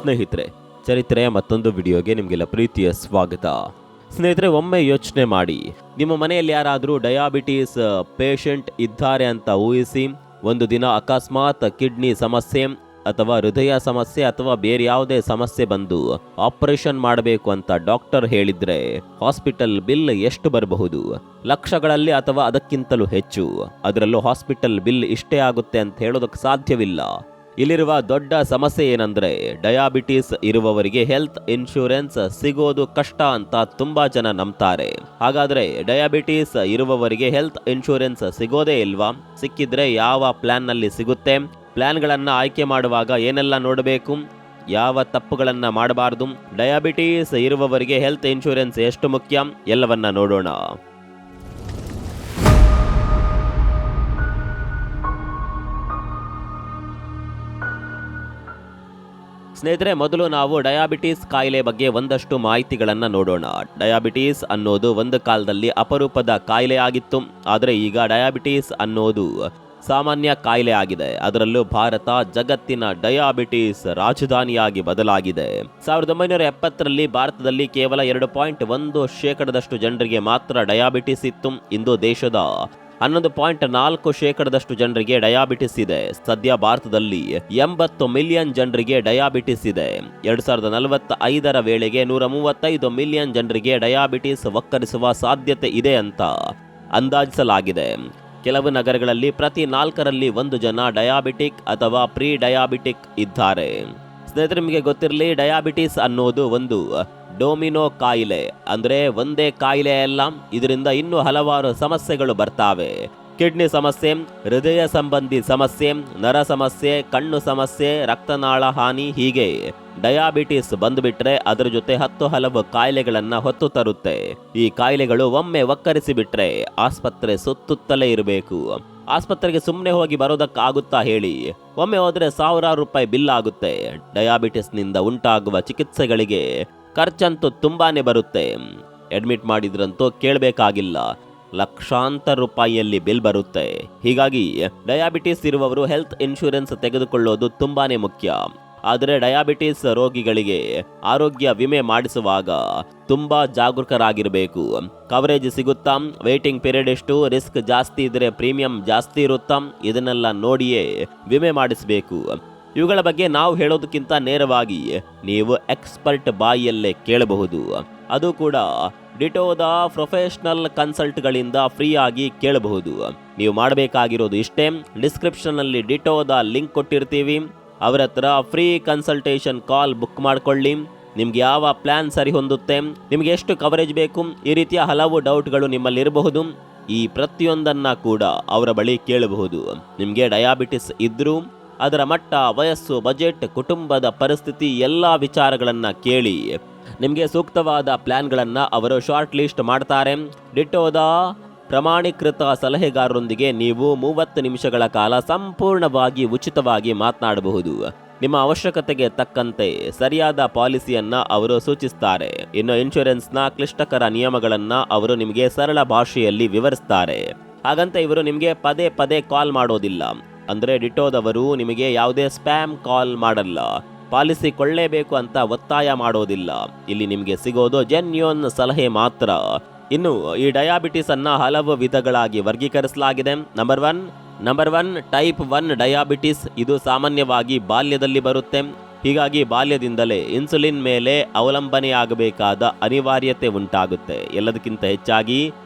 ಸ್ನೇಹಿತರೆ, ಚರಿತ್ರೆಯ ಮತ್ತೊಂದು ವಿಡಿಯೋಗೆ ನಿಮಗೆಲ್ಲ ಪ್ರೀತಿಯ ಸ್ವಾಗತ. ಸ್ನೇಹಿತರೆ, ಒಮ್ಮೆ ಯೋಚನೆ ಮಾಡಿ, ನಿಮ್ಮ ಮನೆಯಲ್ಲಿ ಯಾರಾದರೂ ಡಯಾಬಿಟೀಸ್ ಪೇಷಂಟ್ ಇದ್ದಾರೆ ಅಂತ ಊಹಿಸಿ. ಒಂದು ದಿನ ಅಕಸ್ಮಾತ್ ಕಿಡ್ನಿ ಸಮಸ್ಯೆ ಅಥವಾ ಹೃದಯ ಸಮಸ್ಯೆ ಅಥವಾ ಬೇರೆ ಯಾವುದೇ ಸಮಸ್ಯೆ ಬಂದು ಆಪರೇಷನ್ ಮಾಡಬೇಕು ಅಂತ ಡಾಕ್ಟರ್ ಹೇಳಿದ್ರೆ ಹಾಸ್ಪಿಟಲ್ ಬಿಲ್ ಎಷ್ಟು ಬರಬಹುದು? ಲಕ್ಷಗಳಲ್ಲಿ ಅಥವಾ ಅದಕ್ಕಿಂತಲೂ ಹೆಚ್ಚು. ಅದರಲ್ಲೂ ಹಾಸ್ಪಿಟಲ್ ಬಿಲ್ ಇಷ್ಟೇ ಆಗುತ್ತೆ ಅಂತ ಹೇಳೋದಕ್ಕೆ ಸಾಧ್ಯವಿಲ್ಲ. ಇಲ್ಲಿರುವ ದೊಡ್ಡ ಸಮಸ್ಯೆ ಏನಂದ್ರೆ, ಡಯಾಬಿಟೀಸ್ ಇರುವವರಿಗೆ ಹೆಲ್ತ್ ಇನ್ಶೂರೆನ್ಸ್ ಸಿಗೋದು ಕಷ್ಟ ಅಂತ ತುಂಬಾ ಜನ ನಂಬ್ತಾರೆ. ಹಾಗಾದ್ರೆ ಡಯಾಬಿಟೀಸ್ ಇರುವವರಿಗೆ ಹೆಲ್ತ್ ಇನ್ಶೂರೆನ್ಸ್ ಸಿಗೋದೇ ಇಲ್ವಾ? ಸಿಕ್ಕಿದ್ರೆ ಯಾವ ಪ್ಲಾನ್ ನಲ್ಲಿ ಸಿಗುತ್ತೆ? ಪ್ಲಾನ್ಗಳನ್ನ ಆಯ್ಕೆ ಮಾಡುವಾಗ ಏನೆಲ್ಲ ನೋಡಬೇಕು? ಯಾವ ತಪ್ಪುಗಳನ್ನ ಮಾಡಬಾರದು? ಡಯಾಬಿಟೀಸ್ ಇರುವವರಿಗೆ ಹೆಲ್ತ್ ಇನ್ಶೂರೆನ್ಸ್ ಎಷ್ಟು ಮುಖ್ಯ? ಎಲ್ಲವನ್ನ ನೋಡೋಣ. ಸ್ನೇಹಿತರೆ, ಮೊದಲು ನಾವು ಡಯಾಬಿಟೀಸ್ ಕಾಯಿಲೆ ಬಗ್ಗೆ ಒಂದಷ್ಟು ಮಾಹಿತಿಗಳನ್ನು ನೋಡೋಣ. ಡಯಾಬಿಟೀಸ್ ಅನ್ನೋದು ಒಂದು ಕಾಲದಲ್ಲಿ ಅಪರೂಪದ ಕಾಯಿಲೆ ಆಗಿತ್ತು. ಆದರೆ ಈಗ ಡಯಾಬಿಟೀಸ್ ಅನ್ನೋದು ಸಾಮಾನ್ಯ ಕಾಯಿಲೆ ಆಗಿದೆ. ಅದರಲ್ಲೂ ಭಾರತ ಜಗತ್ತಿನ ಡಯಾಬಿಟೀಸ್ ರಾಜಧಾನಿಯಾಗಿ ಬದಲಾಗಿದೆ. 1970ರಲ್ಲಿ ಭಾರತದಲ್ಲಿ ಕೇವಲ 2.1% ಜನರಿಗೆ ಮಾತ್ರ ಡಯಾಬಿಟಿಸ್ ಇತ್ತು. ಇಂದು ದೇಶದ 11.4% ಜನರಿಗೆ ಡಯಾಬಿಟಿಸ್ ಇದೆ. ಸದ್ಯ ಭಾರತದಲ್ಲಿ 80 ಮಿಲಿಯನ್ ಜನರಿಗೆ ಡಯಾಬಿಟಿಸ್ ಇದೆ. 2045ರ ವೇಳೆಗೆ 135 ಮಿಲಿಯನ್ ಜನರಿಗೆ ಡಯಾಬಿಟಿಸ್ ಒಕ್ಕರಿಸುವ ಸಾಧ್ಯತೆ ಇದೆ ಅಂತ ಅಂದಾಜಿಸಲಾಗಿದೆ. ಕೆಲವು ನಗರಗಳಲ್ಲಿ ಪ್ರತಿ 4ರಲ್ಲಿ 1 ಜನ ಡಯಾಬಿಟಿಕ್ ಅಥವಾ ಪ್ರೀ ಡಯಾಬಿಟಿಕ್ ಇದ್ದಾರೆ. ಸ್ನೇಹಿತರೆ, ನಿಮಗೆ ಗೊತ್ತಿರಲಿ, ಡಯಾಬಿಟಿಸ್ ಅನ್ನೋದು ಒಂದು ಡೊಮಿನೋ ಕಾಯಿಲೆ. ಅಂದ್ರೆ ಒಂದೇ ಕಾಯಿಲೆ ಅಲ್ಲ, ಇದರಿಂದ ಇನ್ನೂ ಹಲವಾರು ಸಮಸ್ಯೆಗಳು ಬರ್ತಾವೆ. ಕಿಡ್ನಿ ಸಮಸ್ಯೆ, ಹೃದಯ ಸಂಬಂಧಿ ಸಮಸ್ಯೆ, ನರ ಸಮಸ್ಯೆ, ಕಣ್ಣು ಸಮಸ್ಯೆ, ರಕ್ತನಾಳ ಹಾನಿ, ಹೀಗೆ ಡಯಾಬಿಟಿಸ್ ಬಂದುಬಿಟ್ರೆ ಅದರ ಜೊತೆ 10 ಹಲವು ಕಾಯಿಲೆಗಳನ್ನ ಹೊತ್ತು ತರುತ್ತೆ. ಈ ಕಾಯಿಲೆಗಳು ಒಮ್ಮೆ ಒಕ್ಕರಿಸಿಬಿಟ್ರೆ ಆಸ್ಪತ್ರೆ ಸುತ್ತುತ್ತಲೇ ಇರಬೇಕು. ಆಸ್ಪತ್ರೆಗೆ ಸುಮ್ಮನೆ ಹೋಗಿ ಬರೋದಕ್ಕಾಗುತ್ತಾ ಹೇಳಿ? ಒಮ್ಮೆ ಹೋದ್ರೆ ಸಾವಿರಾರು ರೂಪಾಯಿ ಬಿಲ್ ಆಗುತ್ತೆ. ಡಯಾಬಿಟಿಸ್ನಿಂದ ಉಂಟಾಗುವ ಚಿಕಿತ್ಸೆಗಳಿಗೆ ಖರ್ಚಂತೂ ತುಂಬಾನೇ ಬರುತ್ತೆ. ಅಡ್ಮಿಟ್ ಮಾಡಿದ್ರಂತೂ ಕೇಳಬೇಕಾಗಿಲ್ಲ, ಲಕ್ಷಾಂತರ ರೂಪಾಯಿಯಲ್ಲಿ ಬಿಲ್ ಬರುತ್ತೆ. ಹೀಗಾಗಿ ಡಯಾಬಿಟಿಸ್ ಇರುವವರು ಹೆಲ್ತ್ ಇನ್ಶೂರೆನ್ಸ್ ತೆಗೆದುಕೊಳ್ಳೋದು ತುಂಬಾನೇ ಮುಖ್ಯ. ಆದರೆ ಡಯಾಬಿಟಿಸ್ ರೋಗಿಗಳಿಗೆ ಆರೋಗ್ಯ ವಿಮೆ ಮಾಡಿಸುವಾಗ ತುಂಬಾ ಜಾಗರೂಕರಾಗಿರಬೇಕು. ಕವರೇಜ್ ಸಿಗುತ್ತಾ? ವೇಟಿಂಗ್ ಪೀರಿಯಡ್ ಎಷ್ಟು? ರಿಸ್ಕ್ ಜಾಸ್ತಿ ಇದ್ರೆ ಪ್ರೀಮಿಯಂ ಜಾಸ್ತಿ ಇರುತ್ತಾ? ಇದನ್ನೆಲ್ಲ ನೋಡಿಯೇ ವಿಮೆ ಮಾಡಿಸಬೇಕು. ಇವುಗಳ ಬಗ್ಗೆ ನಾವು ಹೇಳೋದಕ್ಕಿಂತ ನೇರವಾಗಿ ನೀವು ಎಕ್ಸ್ಪರ್ಟ್ ಬಾಯಿಯಲ್ಲೇ ಕೇಳಬಹುದು. ಅದು ಕೂಡ ಡಿಟೋದ ಪ್ರೊಫೆಷನಲ್ ಕನ್ಸಲ್ಟ್ಗಳಿಂದ ಫ್ರೀ ಆಗಿ ಕೇಳಬಹುದು. ನೀವು ಮಾಡಬೇಕಾಗಿರೋದು ಇಷ್ಟೇ, ಡಿಸ್ಕ್ರಿಪ್ಷನ್ ನಲ್ಲಿ ಡಿಟೋದ ಲಿಂಕ್ ಕೊಟ್ಟಿರ್ತೀವಿ. ಅವರ ಹತ್ರ ಫ್ರೀ ಕನ್ಸಲ್ಟೇಷನ್ ಕಾಲ್ ಬುಕ್ ಮಾಡ್ಕೊಳ್ಳಿ. ನಿಮ್ಗೆ ಯಾವ ಪ್ಲಾನ್ ಸರಿ ಹೊಂದುತ್ತೆ, ನಿಮ್ಗೆ ಎಷ್ಟು ಕವರೇಜ್ ಬೇಕು, ಈ ರೀತಿಯ ಹಲವು ಡೌಟ್ಗಳು ನಿಮ್ಮಲ್ಲಿ ಇರಬಹುದು. ಈ ಪ್ರತಿಯೊಂದನ್ನ ಕೂಡ ಅವರ ಬಳಿ ಕೇಳಬಹುದು. ನಿಮ್ಗೆ ಡಯಾಬಿಟಿಸ್ ಇದ್ರೂ ಅದರ ಮಟ್ಟ, ವಯಸ್ಸು, ಬಜೆಟ್, ಕುಟುಂಬದ ಪರಿಸ್ಥಿತಿ ಎಲ್ಲ ವಿಚಾರಗಳನ್ನ ಕೇಳಿ ನಿಮಗೆ ಸೂಕ್ತವಾದ ಪ್ಲಾನ್ಗಳನ್ನ ಅವರು ಶಾರ್ಟ್ ಲಿಸ್ಟ್ ಮಾಡ್ತಾರೆ. ಡಿಟೋದ ಪ್ರಮಾಣೀಕೃತ ಸಲಹೆಗಾರರೊಂದಿಗೆ ನೀವು 30 ನಿಮಿಷಗಳ ಕಾಲ ಸಂಪೂರ್ಣವಾಗಿ ಉಚಿತವಾಗಿ ಮಾತನಾಡಬಹುದು. ನಿಮ್ಮ ಅವಶ್ಯಕತೆಗೆ ತಕ್ಕಂತೆ ಸರಿಯಾದ ಪಾಲಿಸಿಯನ್ನ ಅವರು ಸೂಚಿಸ್ತಾರೆ. ಇನ್ನು ಇನ್ಶೂರೆನ್ಸ್ನ ಕ್ಲಿಷ್ಟಕರ ನಿಯಮಗಳನ್ನ ಅವರು ನಿಮಗೆ ಸರಳ ಭಾಷೆಯಲ್ಲಿ ವಿವರಿಸ್ತಾರೆ. ಹಾಗಂತ ಇವರು ನಿಮಗೆ ಪದೇ ಪದೇ ಕಾಲ್ ಮಾಡೋದಿಲ್ಲ. ಅಂದ್ರೆ ಡಿಟೋದವರು ನಿಮಗೆ ಯಾವುದೇ ಸ್ಪ್ಯಾಮ್ ಕಾಲ್ ಮಾಡಲ್ಲ, ಪಾಲಿಸಿ ಕೊಳ್ಳೇಬೇಕು ಅಂತ ಒತ್ತಾಯ ಮಾಡೋದಿಲ್ಲ. ಇಲ್ಲಿ ನಿಮಗೆ ಸಿಗೋದು ಜೆನ್ಯೂನ್ ಸಲಹೆ ಮಾತ್ರ. ಇನ್ನು ಈ ಡಯಾಬಿಟಿಸ್ ಅನ್ನ ಹಲವು ವಿಧಗಳಾಗಿ ವರ್ಗೀಕರಿಸಲಾಗಿದೆ. Number one type 1 diabetes. ಇದು ಸಾಮಾನ್ಯವಾಗಿ ಬಾಲ್ಯದಲ್ಲಿ ಬರುತ್ತೆ. ಹೀಗಾಗಿ ಬಾಲ್ಯದಿಂದಲೇ ಇನ್ಸುಲಿನ್ ಮೇಲೆ ಅವಲಂಬನೆಯಾಗಬೇಕಾದ ಅನಿವಾರ್ಯತೆ ಉಂಟಾಗುತ್ತೆ. ಎಲ್ಲದಕ್ಕಿಂತ ಹೆಚ್ಚಾಗಿ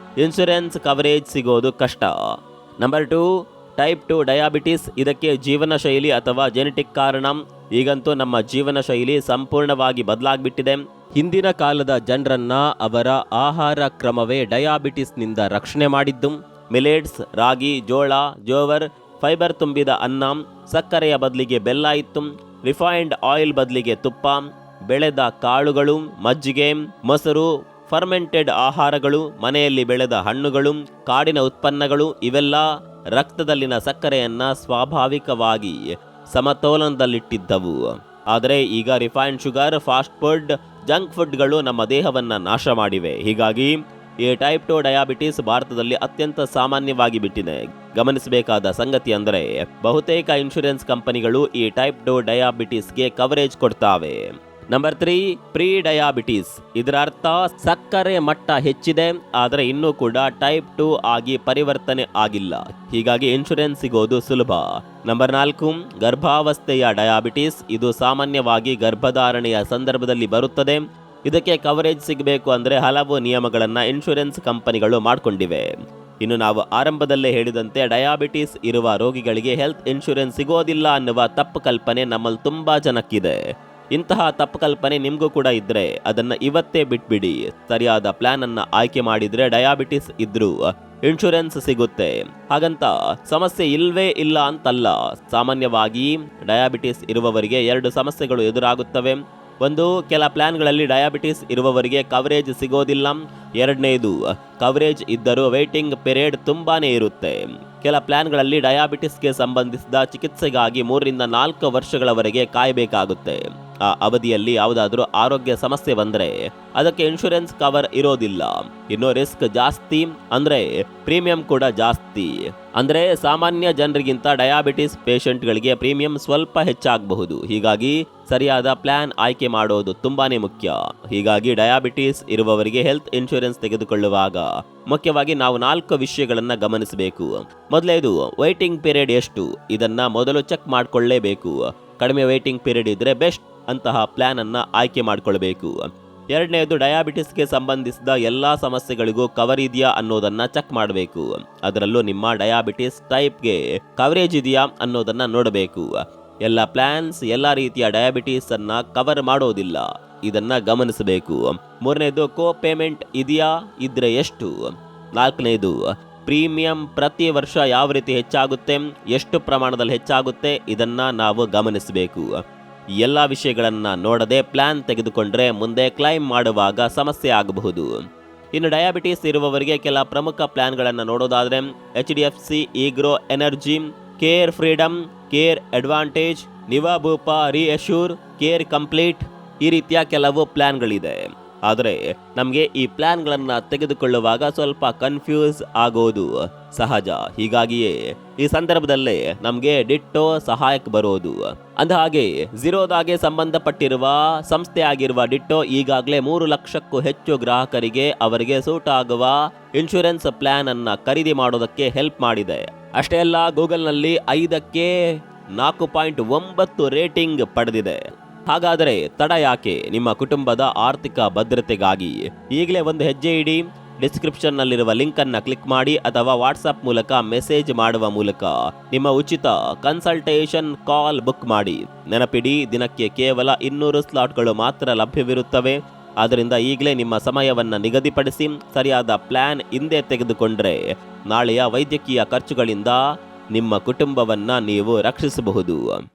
ಇನ್ಶೂರೆನ್ಸ್ ಕವರೇಜ್ ಸಿಗೋದು ಕಷ್ಟ. Number 2 type 2 diabetes. ಇದಕ್ಕೆ ಜೀವನ ಶೈಲಿ ಅಥವಾ ಜೆನೆಟಿಕ್ ಕಾರಣ. ಈಗಂತೂ ನಮ್ಮ ಜೀವನ ಶೈಲಿ ಸಂಪೂರ್ಣವಾಗಿ ಬದಲಾಗ್ಬಿಟ್ಟಿದೆ. ಹಿಂದಿನ ಕಾಲದ ಜನರನ್ನ ಅವರ ಆಹಾರ ಕ್ರಮವೇ ಡಯಾಬಿಟಿಸ್ನಿಂದ ರಕ್ಷಣೆ ಮಾಡಿದ್ದು. ಮಿಲೆಟ್ಸ್, ರಾಗಿ, ಜೋಳ, ಜೋವರ್, ಫೈಬರ್ ತುಂಬಿದ ಅನ್ನ, ಸಕ್ಕರೆಯ ಬದಲಿಗೆ ಬೆಲ್ಲ ಇತ್ತು. ರಿಫೈನ್ಡ್ ಆಯಿಲ್ ಬದಲಿಗೆ ತುಪ್ಪ, ಬೆಳೆದ ಕಾಳುಗಳು, ಮಜ್ಜಿಗೆ, ಮೊಸರು, ಫರ್ಮೆಂಟೆಡ್ ಆಹಾರಗಳು, ಮನೆಯಲ್ಲಿ ಬೆಳೆದ ಹಣ್ಣುಗಳು, ಕಾಡಿನ ಉತ್ಪನ್ನಗಳು, ಇವೆಲ್ಲ ರಕ್ತದಲ್ಲಿನ ಸಕ್ಕರೆಯನ್ನ ಸ್ವಾಭಾವಿಕವಾಗಿ ಸಮತೋಲನದಲ್ಲಿಟ್ಟಿದ್ದವು. ಆದರೆ ಈಗ refined sugar, fast food, junk ಫುಡ್ಗಳು ನಮ್ಮ ದೇಹವನ್ನ ನಾಶ ಮಾಡಿವೆ. ಹೀಗಾಗಿ ಈ ಟೈಪ್ 2 ಡಯಾಬಿಟಿಸ್ ಭಾರತದಲ್ಲಿ ಅತ್ಯಂತ ಸಾಮಾನ್ಯವಾಗಿ ಬಿಟ್ಟಿದೆ. ಗಮನಿಸಬೇಕಾದ ಸಂಗತಿ ಅಂದರೆ ಬಹುತೇಕ ಇನ್ಶೂರೆನ್ಸ್ ಕಂಪನಿಗಳು ಈ ಟೈಪ್ 2 ಡಯಾಬಿಟಿಸ್ಗೆ ಕವರೇಜ್ ಕೊಡ್ತಾವೆ. Number 3, prediabetes. ಇದರ ಅರ್ಥ ಸಕ್ಕರೆ ಮಟ್ಟ ಹೆಚ್ಚಿದೆ, ಆದರೆ ಇನ್ನೂ ಕೂಡ ಟೈಪ್ 2 ಆಗಿ ಪರಿವರ್ತನೆ ಆಗಿಲ್ಲ. ಹೀಗಾಗಿ ಇನ್ಶೂರೆನ್ಸ್ ಸಿಗೋದು ಸುಲಭ. ನಂಬರ್ 4, ಗರ್ಭಾವಸ್ಥೆಯ ಡಯಾಬಿಟಿಸ್. ಇದು ಸಾಮಾನ್ಯವಾಗಿ ಗರ್ಭಧಾರಣೆಯ ಸಂದರ್ಭದಲ್ಲಿ ಬರುತ್ತದೆ. ಇದಕ್ಕೆ ಕವರೇಜ್ ಸಿಗಬೇಕು ಅಂದರೆ ಹಲವು ನಿಯಮಗಳನ್ನು ಇನ್ಶೂರೆನ್ಸ್ ಕಂಪನಿಗಳು ಮಾಡಿಕೊಂಡಿವೆ. ಇನ್ನು ನಾವು ಆರಂಭದಲ್ಲೇ ಹೇಳಿದಂತೆ ಡಯಾಬಿಟಿಸ್ ಇರುವ ರೋಗಿಗಳಿಗೆ ಹೆಲ್ತ್ ಇನ್ಶೂರೆನ್ಸ್ ಸಿಗೋದಿಲ್ಲ ಅನ್ನುವ ತಪ್ಪು ಕಲ್ಪನೆ ನಮ್ಮಲ್ಲಿ ತುಂಬಾ ಜನಕ್ಕಿದೆ. ಇಂತಹ ತಪ್ಪು ಕಲ್ಪನೆ ನಿಮಗೂ ಕೂಡ ಇದ್ರೆ ಅದನ್ನ ಇವತ್ತೇ ಬಿಟ್ಬಿಡಿ. ಸರಿಯಾದ ಪ್ಲಾನ್ ಅನ್ನ ಆಯ್ಕೆ ಮಾಡಿದ್ರೆ ಡಯಾಬಿಟಿಸ್ ಇದ್ರೂ ಇನ್ಶೂರೆನ್ಸ್ ಸಿಗುತ್ತೆ. ಹಾಗಂತ ಸಮಸ್ಯೆ ಇಲ್ವೇ ಇಲ್ಲ ಅಂತಲ್ಲ. ಸಾಮಾನ್ಯವಾಗಿ ಡಯಾಬಿಟಿಸ್ ಇರುವವರಿಗೆ 2 ಸಮಸ್ಯೆಗಳು ಎದುರಾಗುತ್ತವೆ. ಒಂದು, ಕೆಲ ಪ್ಲಾನ್ಗಳಲ್ಲಿ ಡಯಾಬಿಟಿಸ್ ಇರುವವರಿಗೆ ಕವರೇಜ್ ಸಿಗೋದಿಲ್ಲ. ಎರಡನೇದು, ಕವರೇಜ್ ಇದ್ದರೂ ವೇಟಿಂಗ್ ಪೀರಿಯಡ್ ತುಂಬಾನೇ ಇರುತ್ತೆ. ಕೆಲ ಪ್ಲಾನ್ಗಳಲ್ಲಿ ಡಯಾಬಿಟಿಸ್ಗೆ ಸಂಬಂಧಿಸಿದ ಚಿಕಿತ್ಸೆಗಾಗಿ 3 ರಿಂದ 4 ವರ್ಷಗಳವರೆಗೆ ಕಾಯಬೇಕಾಗುತ್ತೆ. ಆ ಅವಧಿಯಲ್ಲಿ ಯಾವುದಾದ್ರೂ ಆರೋಗ್ಯ ಸಮಸ್ಯೆ ಬಂದ್ರೆ ಅದಕ್ಕೆ ಇನ್ಶೂರೆನ್ಸ್ ಕವರ್ ಇರೋದಿಲ್ಲ. ಇನ್ನು ರಿಸ್ಕ್ ಜಾಸ್ತಿ ಅಂದ್ರೆ ಪ್ರೀಮಿಯಂ ಕೂಡ ಜಾಸ್ತಿ. ಅಂದ್ರೆ ಸಾಮಾನ್ಯ ಜನರಿಗಿಂತ ಡಯಾಬಿಟಿಸ್ ಪೇಷಂಟ್ಗಳಿಗೆ ಪ್ರೀಮಿಯಂ ಸ್ವಲ್ಪ ಹೆಚ್ಚಾಗಬಹುದು. ಹೀಗಾಗಿ ಸರಿಯಾದ ಪ್ಲಾನ್ ಆಯ್ಕೆ ಮಾಡೋದು ತುಂಬಾನೇ ಮುಖ್ಯ. ಹೀಗಾಗಿ ಡಯಾಬಿಟಿಸ್ ಇರುವವರಿಗೆ ಹೆಲ್ತ್ ಇನ್ಶೂರೆನ್ಸ್ ತೆಗೆದುಕೊಳ್ಳುವಾಗ ಮುಖ್ಯವಾಗಿ ನಾವು 4 ವಿಷಯಗಳನ್ನ ಗಮನಿಸಬೇಕು. ಮೊದಲನೇದು, ವೈಟಿಂಗ್ ಪೀರಿಯಡ್ ಎಷ್ಟು, ಇದನ್ನ ಮೊದಲು ಚೆಕ್ ಮಾಡ್ಕೊಳ್ಳೇಬೇಕು. ಕಡಿಮೆ ವೈಟಿಂಗ್ ಪೀರಿಯಡ್ ಇದ್ರೆ ಬೆಸ್ಟ್ ಅಂತಹ ಪ್ಲಾನ್ ಅನ್ನ ಆಯ್ಕೆ ಮಾಡಿಕೊಳ್ಬೇಕು. ಎರಡನೇದು, ಡಯಾಬಿಟಿಸ್ಗೆ ಸಂಬಂಧಿಸಿದ ಎಲ್ಲಾ ಸಮಸ್ಯೆಗಳಿಗೂ ಕವರ್ ಇದೆಯಾ ಅನ್ನೋದನ್ನ ಚೆಕ್ ಮಾಡಬೇಕು. ಅದರಲ್ಲೂ ನಿಮ್ಮ ಡಯಾಬಿಟಿಸ್ ಟೈಪ್ಗೆ ಕವರೇಜ್ ಇದೆಯಾ ಅನ್ನೋದನ್ನ ನೋಡಬೇಕು. ಎಲ್ಲ ಪ್ಲಾನ್ಸ್ ಎಲ್ಲ ರೀತಿಯ ಡಯಾಬಿಟಿಸ್ ಅನ್ನ ಕವರ್ ಮಾಡೋದಿಲ್ಲ, ಇದನ್ನ ಗಮನಿಸಬೇಕು. ಮೂರನೇದು, ಕೋ ಪೇಮೆಂಟ್ ಇದೆಯಾ, ಇದ್ರೆ ಎಷ್ಟು. ನಾಲ್ಕನೇದು, ಪ್ರೀಮಿಯಂ ಪ್ರತಿ ವರ್ಷ ಯಾವ ರೀತಿ ಹೆಚ್ಚಾಗುತ್ತೆ, ಎಷ್ಟು ಪ್ರಮಾಣದಲ್ಲಿ ಹೆಚ್ಚಾಗುತ್ತೆ, ಇದನ್ನ ನಾವು ಗಮನಿಸಬೇಕು. ಎಲ್ಲ ವಿಷಯಗಳನ್ನ ನೋಡದೆ ಪ್ಲಾನ್ ತೆಗೆದುಕೊಂಡ್ರೆ ಮುಂದೆ ಕ್ಲೈಮ್ ಮಾಡುವಾಗ ಸಮಸ್ಯೆ ಆಗಬಹುದು. ಇನ್ನು ಡಯಾಬಿಟಿಸ್ ಇರುವವರಿಗೆ ಕೆಲ ಪ್ರಮುಖ ಪ್ಲಾನ್ಗಳನ್ನು ನೋಡೋದಾದ್ರೆ HDFC ಈಗ್ರೋ energy, care freedom, care advantage, Niva Bupa reassure, care complete, ಈ ರೀತಿಯ ಕೆಲವು ಪ್ಲಾನ್ಗಳಿದೆ. ಆದರೆ ನಮಗೆ ಈ ಪ್ಲಾನ್ಗಳನ್ನು ತೆಗೆದುಕೊಳ್ಳುವಾಗ ಸ್ವಲ್ಪ ಕನ್ಫ್ಯೂಸ್ ಆಗೋದು ಸಹಜ. ಹೀಗಾಗಿಯೇ ಈ ಸಂದರ್ಭದಲ್ಲೇ ನಮಗೆ ಡಿಟ್ಟೋ ಸಹಾಯಕ್ಕೆ ಬರೋದು. ಅಂದಹಾಗೆ ಝೀರೋದಾಗೆ ಸಂಬಂಧಪಟ್ಟಿರುವ ಸಂಸ್ಥೆ ಆಗಿರುವ ಡಿಟ್ಟೋ ಈಗಾಗಲೇ 3 ಲಕ್ಷಕ್ಕೂ ಹೆಚ್ಚು ಗ್ರಾಹಕರಿಗೆ ಅವರಿಗೆ ಸೂಟ್ ಆಗುವ ಇನ್ಶೂರೆನ್ಸ್ ಪ್ಲಾನ್ ಅನ್ನ ಖರೀದಿ ಮಾಡೋದಕ್ಕೆ ಹೆಲ್ಪ್ ಮಾಡಿದೆ. ಅಷ್ಟೇ ಅಲ್ಲ, ಗೂಗಲ್ನಲ್ಲಿ 5ಕ್ಕೆ 4.9 ರೇಟಿಂಗ್ ಪಡೆದಿದೆ. ಹಾಗಾದರೆ ತಡ ಯಾಕೆ? ನಿಮ್ಮ ಕುಟುಂಬದ ಆರ್ಥಿಕ ಭದ್ರತೆಗಾಗಿ ಈಗಲೇ ಒಂದು ಹೆಜ್ಜೆ ಇಡಿ. ಡಿಸ್ಕ್ರಿಪ್ಷನ್ ನಲ್ಲಿರುವ ಲಿಂಕ್ ಅನ್ನ ಕ್ಲಿಕ್ ಮಾಡಿ ಅಥವಾ ವಾಟ್ಸ್ಆಪ್ ಮೂಲಕ ಮೆಸೇಜ್ ಮಾಡುವ ಮೂಲಕ ನಿಮ್ಮ ಉಚಿತ ಕನ್ಸಲ್ಟೇಷನ್ ಕಾಲ್ ಬುಕ್ ಮಾಡಿ. ನೆನಪಿಡಿ, ದಿನಕ್ಕೆ ಕೇವಲ 200 ಸ್ಲಾಟ್ಗಳು ಮಾತ್ರ ಲಭ್ಯವಿರುತ್ತವೆ. ಆದ್ದರಿಂದ ಈಗಲೇ ನಿಮ್ಮ ಸಮಯವನ್ನು ನಿಗದಿಪಡಿಸಿ ಸರಿಯಾದ ಪ್ಲಾನ್ ಹಿಂದೆ ತೆಗೆದುಕೊಂಡ್ರೆ ನಾಳೆಯ ವೈದ್ಯಕೀಯ ಖರ್ಚುಗಳಿಂದ ನಿಮ್ಮ ಕುಟುಂಬವನ್ನ ನೀವು ರಕ್ಷಿಸಬಹುದು.